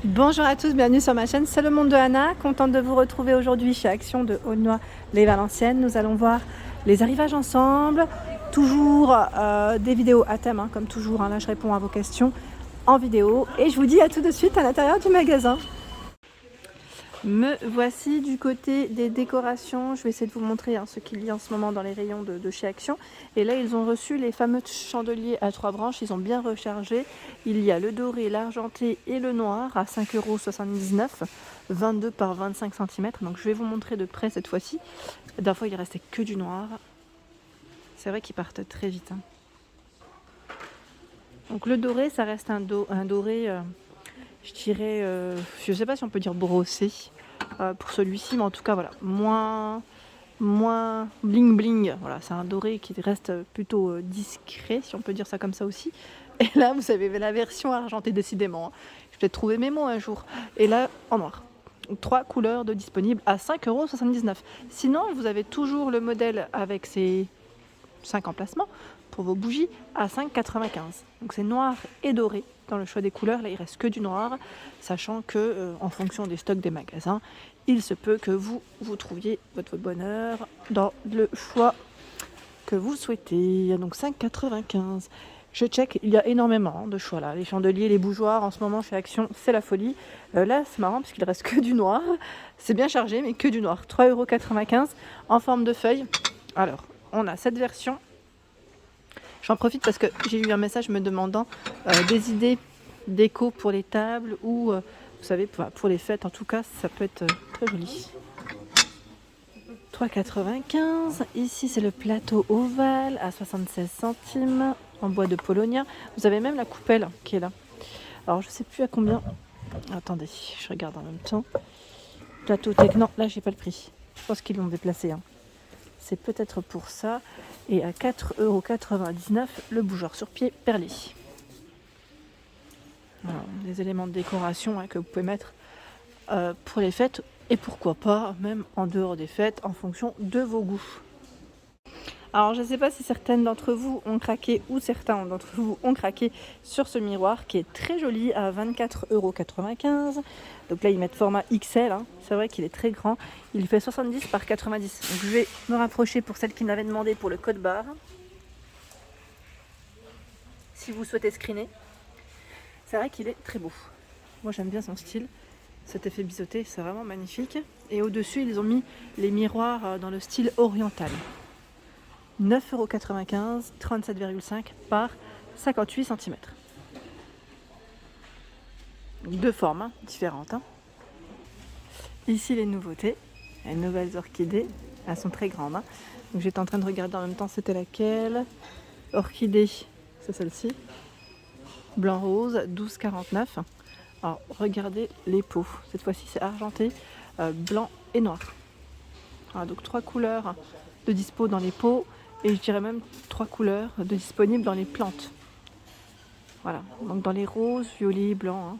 Bonjour à tous, bienvenue sur ma chaîne, c'est le monde de Anna. Contente de vous retrouver aujourd'hui chez Action de Aulnoy-les-Valenciennes. Nous allons voir les arrivages ensemble, toujours des vidéos à thème, comme toujours. Là, je réponds à vos questions en vidéo et je vous dis à tout de suite à l'intérieur du magasin. Me voici du côté des décorations. Je vais essayer de vous montrer ce qu'il y a en ce moment dans les rayons de chez Action. Et là, ils ont reçu les fameux chandeliers à 3 branches. Ils ont bien rechargé. Il y a le doré, l'argenté et le noir à 5,79 €, 22 par 25 cm. Donc je vais vous montrer de près cette fois-ci. La dernière fois, il restait que du noir. C'est vrai qu'ils partent très vite. Donc le doré, ça reste un doré, je dirais, je ne sais pas si on peut dire brossé pour celui-ci, mais en tout cas voilà, moins bling bling. Voilà, c'est un doré qui reste plutôt discret, si on peut dire ça comme ça aussi. Et là, vous avez la version argentée, décidément. Je vais peut-être trouver mes mots un jour. Et là, en noir. 3 couleurs de disponibles à 5,79 €. Sinon, vous avez toujours le modèle avec ses 5 emplacements pour vos bougies à 5,95 €. Donc c'est noir et doré dans le choix des couleurs. Là, il reste que du noir, sachant que en fonction des stocks des magasins, il se peut que vous trouviez votre bonheur dans le choix que vous souhaitez. Donc 5,95 €. Je check, il y a énormément de choix là. Les chandeliers, les bougeoirs, en ce moment chez Action, c'est la folie. Là, c'est marrant parce qu'il reste que du noir. C'est bien chargé, mais que du noir. 3,95 € en forme de feuille. Alors, on a cette version. J'en profite parce que j'ai eu un message me demandant des idées déco pour les tables ou, vous savez, pour les fêtes. En tout cas, ça peut être très joli. 3,95 €. Ici, c'est le plateau ovale à 76 centimes en bois de Polonia. Vous avez même la coupelle qui est là. Alors, je sais plus à combien. Attendez, je regarde en même temps. Plateau tech. Non, là, j'ai pas le prix. Je pense qu'ils l'ont déplacé. C'est peut-être pour ça. Et à 4,99 € le bougeoir sur pied perlé. Voilà, des éléments de décoration que vous pouvez mettre pour les fêtes et pourquoi pas même en dehors des fêtes en fonction de vos goûts. Alors je ne sais pas si certaines d'entre vous ont craqué ou certains d'entre vous ont craqué sur ce miroir qui est très joli à 24,95 €. Donc là ils mettent format XL, c'est vrai qu'il est très grand, il fait 70 par 90. Donc je vais me rapprocher pour celle qui m'avait demandé pour le code barre. Si vous souhaitez screener, c'est vrai qu'il est très beau. Moi j'aime bien son style, cet effet biseauté, c'est vraiment magnifique. Et au-dessus ils ont mis les miroirs dans le style oriental. 9,95 €, 37,5 par 58 cm. Deux formes différentes. Ici les nouveautés, les nouvelles orchidées, elles sont très grandes. Donc j'étais en train de regarder en même temps c'était laquelle. Orchidée, c'est celle-ci. Blanc rose, 12,49 €. Alors regardez les pots, cette fois-ci c'est argenté, blanc et noir. Voilà, donc 3 couleurs de dispo dans les pots. Et je dirais même 3 couleurs de disponibles dans les plantes. Voilà, donc dans les roses, violets, blancs.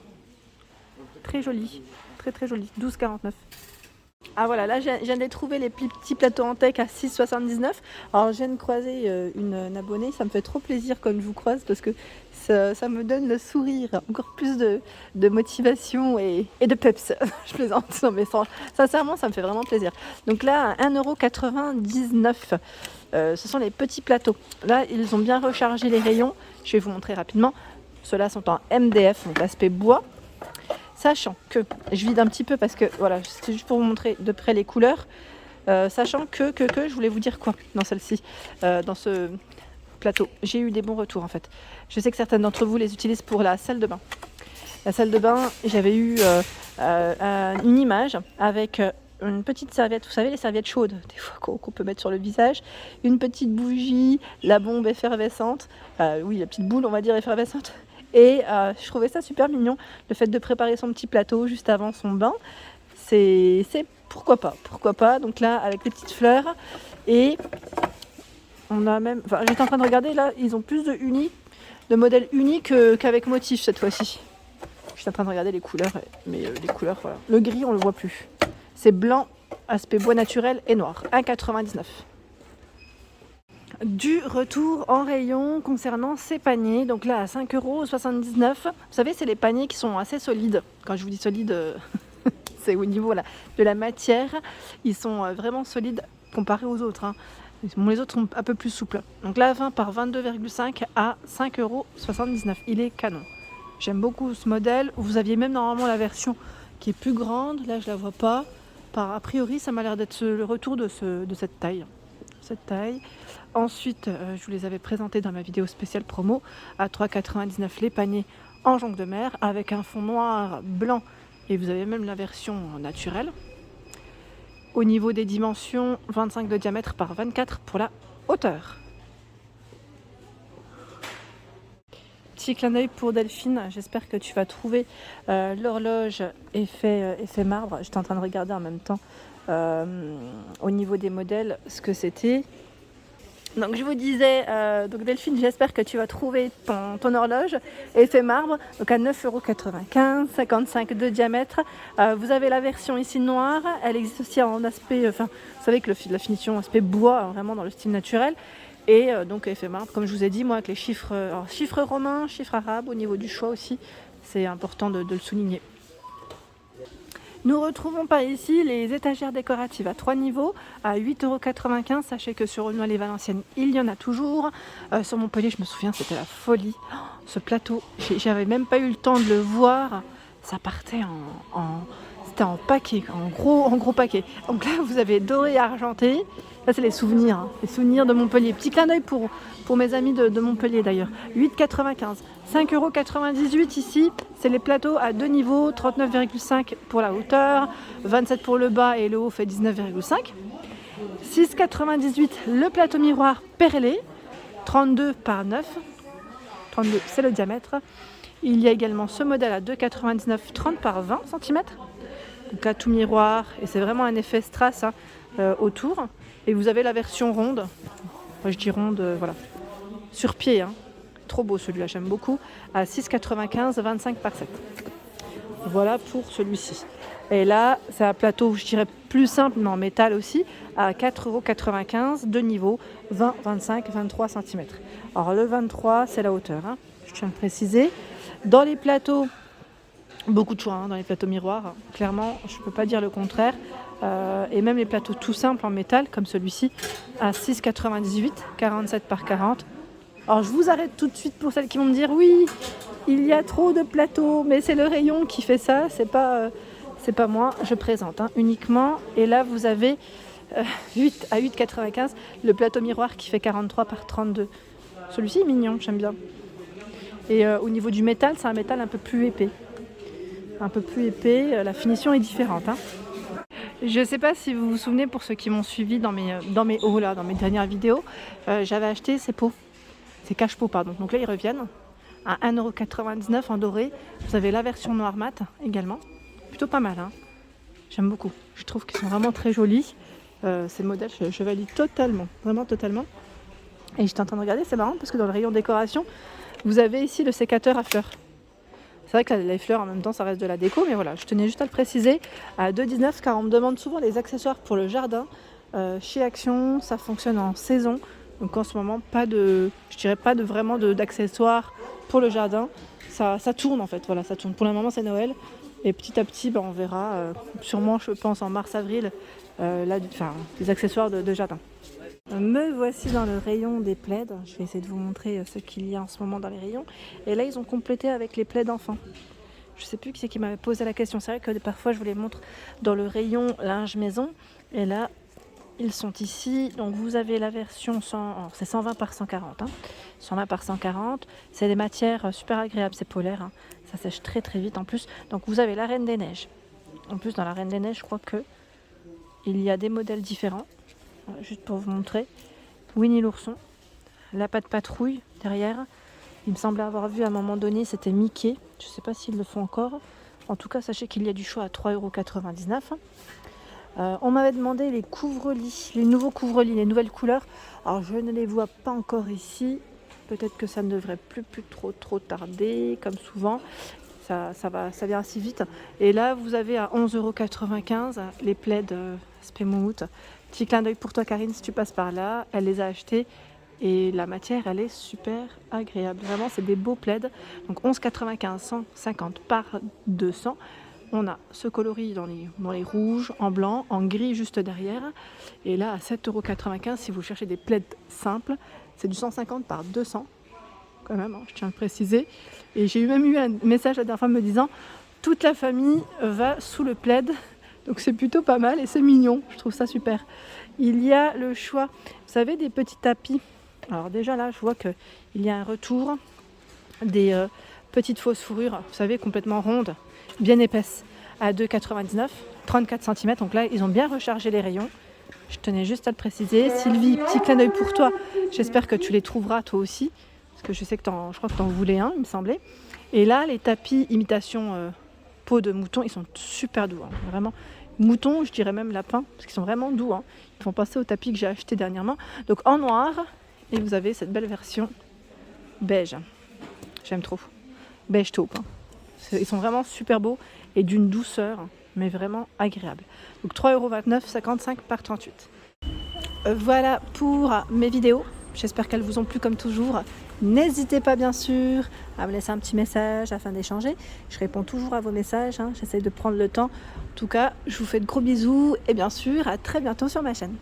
Très joli, très très joli, 12,49 €. Ah voilà, là je viens de les trouver les petits plateaux en teck à 6,79 €. Alors je viens de croiser une abonnée, ça me fait trop plaisir quand je vous croise parce que ça me donne le sourire, encore plus de motivation et de peps. Je plaisante, non mais sincèrement ça me fait vraiment plaisir. Donc là, 1,99 €. Ce sont les petits plateaux. Là, ils ont bien rechargé les rayons. Je vais vous montrer rapidement. Ceux-là sont en MDF, donc aspect bois. Sachant que, je vide un petit peu parce que, voilà, c'est juste pour vous montrer de près les couleurs. Sachant que, je voulais vous dire quoi dans celle-ci, dans ce plateau. J'ai eu des bons retours en fait. Je sais que certaines d'entre vous les utilisent pour la salle de bain. La salle de bain, j'avais eu une image avec une petite serviette, vous savez les serviettes chaudes, des fois qu'on peut mettre sur le visage, une petite bougie, la bombe effervescente, oui la petite boule on va dire effervescente, et je trouvais ça super mignon, le fait de préparer son petit plateau juste avant son bain, c'est pourquoi pas, donc là avec les petites fleurs, et on a même, enfin j'étais en train de regarder là, ils ont plus de modèles unis qu'avec motif cette fois-ci. Je suis en train de regarder les couleurs, mais les couleurs, voilà. Le gris, on le voit plus. C'est blanc, aspect bois naturel et noir. 1,99 €. du retour en rayon concernant ces paniers. Donc là, à 5,79 €. Vous savez, c'est les paniers qui sont assez solides. Quand je vous dis solide, c'est au niveau là, de la matière. Ils sont vraiment solides comparés aux autres. Hein. Bon, les autres sont un peu plus souples. Donc là, 20 par 22,5 à 5,79 €. Il est canon. J'aime beaucoup ce modèle. Vous aviez même normalement la version qui est plus grande. Là, je la vois pas. A priori, ça m'a l'air d'être le retour de cette taille. Ensuite, je vous les avais présentés dans ma vidéo spéciale promo à 3,99 € les paniers en jonc de mer avec un fond noir, blanc et vous avez même la version naturelle. Au niveau des dimensions, 25 de diamètre par 24 pour la hauteur. Petit clin d'œil pour Delphine, j'espère que tu vas trouver l'horloge effet marbre. J'étais en train de regarder en même temps au niveau des modèles ce que c'était. Donc je vous disais, donc Delphine, j'espère que tu vas trouver ton horloge effet marbre, donc à 9,95 €, 55 de diamètre. Vous avez la version ici noire, elle existe aussi en aspect, vous savez que la finition aspect bois, vraiment dans le style naturel. Et donc effet marbre, comme je vous ai dit, moi avec les chiffres romains, chiffres arabes, au niveau du choix aussi, c'est important de le souligner. Nous ne retrouvons pas ici les étagères décoratives à 3 niveaux, à 8,95 €. Sachez que sur Aulnoy les Valenciennes, il y en a toujours. Sur Montpellier, je me souviens, c'était la folie. Oh, ce plateau, j'avais même pas eu le temps de le voir. Ça partait c'était en paquet, en gros paquet. Donc là, vous avez doré et argenté. Ça, c'est les souvenirs de Montpellier. Petit clin d'œil pour mes amis de Montpellier d'ailleurs. 8,95 €. 5,98 € ici, c'est les plateaux à 2 niveaux, 39,5 € pour la hauteur, 27 pour le bas et le haut fait 19,5 €. 6,98 € le plateau miroir perlé, 32 par 9, 32 c'est le diamètre. Il y a également ce modèle à 2,99 €, 30 par 20 cm. Donc là tout miroir et c'est vraiment un effet strass autour. Et vous avez la version ronde, je dis ronde, voilà, sur pied. Trop beau celui-là, j'aime beaucoup, à 6,95 €, 25 par 7. Voilà pour celui-ci. Et là, c'est un plateau, je dirais, plus simple, mais en métal aussi, à 4,95 €, 2 niveaux, 20, 25, 23 cm. Alors le 23, c'est la hauteur, je tiens à le préciser. Dans les plateaux, beaucoup de choix dans les plateaux miroirs, clairement, je ne peux pas dire le contraire. Et même les plateaux tout simples en métal, comme celui-ci, à 6,98 €, 47 par 40. Alors je vous arrête tout de suite pour celles qui vont me dire oui, il y a trop de plateaux, mais c'est le rayon qui fait ça, c'est pas moi, je présente uniquement. Et là vous avez 8 à 8,95 € le plateau miroir qui fait 43 par 32. Celui-ci est mignon, j'aime bien. Et au niveau du métal, c'est un métal un peu plus épais. La finition est différente. Je ne sais pas si vous vous souvenez, pour ceux qui m'ont suivi dans mes hauts là, dans mes dernières vidéos, j'avais acheté ces pots. C'est cache-pot, pardon. Donc là, ils reviennent à 1,99 € en doré. Vous avez la version noir mat également. Plutôt pas mal. J'aime beaucoup. Je trouve qu'ils sont vraiment très jolis. Ces modèles, je valide totalement. Vraiment totalement. Et j'étais en train de regarder, c'est marrant parce que dans le rayon décoration, vous avez ici le sécateur à fleurs. C'est vrai que les fleurs en même temps ça reste de la déco, mais voilà, je tenais juste à le préciser. À 2,19 € car on me demande souvent les accessoires pour le jardin. Chez Action, ça fonctionne en saison. Donc en ce moment, pas vraiment d'accessoires pour le jardin. Ça tourne en fait, voilà, ça tourne. Pour le moment, c'est Noël. Et petit à petit, on verra, sûrement, je pense, en mars-avril, des accessoires de jardin. Me voici dans le rayon des plaids. Je vais essayer de vous montrer ce qu'il y a en ce moment dans les rayons. Et là, ils ont complété avec les plaids enfants. Je ne sais plus qui c'est qui m'avait posé la question. C'est vrai que parfois, je vous les montre dans le rayon linge maison. Et là, ils sont ici. Donc, vous avez la version c'est 120 par 140. 120 par 140. C'est des matières super agréables. C'est polaire. Ça sèche très très vite en plus. Donc, vous avez la Reine des Neiges. En plus, dans la Reine des Neiges, je crois que il y a des modèles différents. Juste pour vous montrer, Winnie l'ourson, la patte patrouille derrière. Il me semblait avoir vu à un moment donné, c'était Mickey. Je ne sais pas s'ils le font encore. En tout cas, sachez qu'il y a du choix à 3,99 €. On m'avait demandé les couvre-lits, les nouveaux couvre-lits, les nouvelles couleurs. Alors je ne les vois pas encore ici. Peut-être que ça ne devrait plus trop tarder, comme souvent. Ça vient assez vite. Et là, vous avez à 11,95 € les plaids Spemouth. Petit clin d'œil pour toi, Karine, si tu passes par là. Elle les a achetés Et la matière, elle est super agréable. Vraiment, c'est des beaux plaids. Donc 11,95, 150 par 200. On a ce coloris dans les rouges, en blanc, en gris juste derrière. Et là, à 7,95 €, si vous cherchez des plaids simples, c'est du 150 par 200. Quand même, hein, je tiens à le préciser. Et j'ai même eu un message la dernière fois me disant « Toute la famille va sous le plaid ». Donc c'est plutôt pas mal et c'est mignon. Je trouve ça super. Il y a le choix, vous savez, des petits tapis. Alors déjà là, je vois qu'il y a un retour des petites fausses fourrures, vous savez, complètement rondes, bien épaisses, à 2,99 €, 34 cm. Donc là, ils ont bien rechargé les rayons. Je tenais juste à le préciser. Sylvie, petit clin d'œil pour toi. J'espère que tu les trouveras toi aussi, parce que je sais que je crois que tu en voulais un, il me semblait. Et là, les tapis imitation peau de mouton, ils sont super doux, hein, vraiment. Mouton, je dirais même lapin, parce qu'ils sont vraiment doux, hein. Ils font penser au tapis que j'ai acheté dernièrement. Donc en noir, et vous avez cette belle version beige. J'aime trop. Beige taupe. Hein. Ils sont vraiment super beaux et d'une douceur, mais vraiment agréable. Donc 3,29 €, 55 par 38. Voilà pour mes vidéos. J'espère qu'elles vous ont plu comme toujours. N'hésitez pas bien sûr à me laisser un petit message afin d'échanger. Je réponds toujours à vos messages, hein. J'essaie de prendre le temps. En tout cas, je vous fais de gros bisous et bien sûr à très bientôt sur ma chaîne.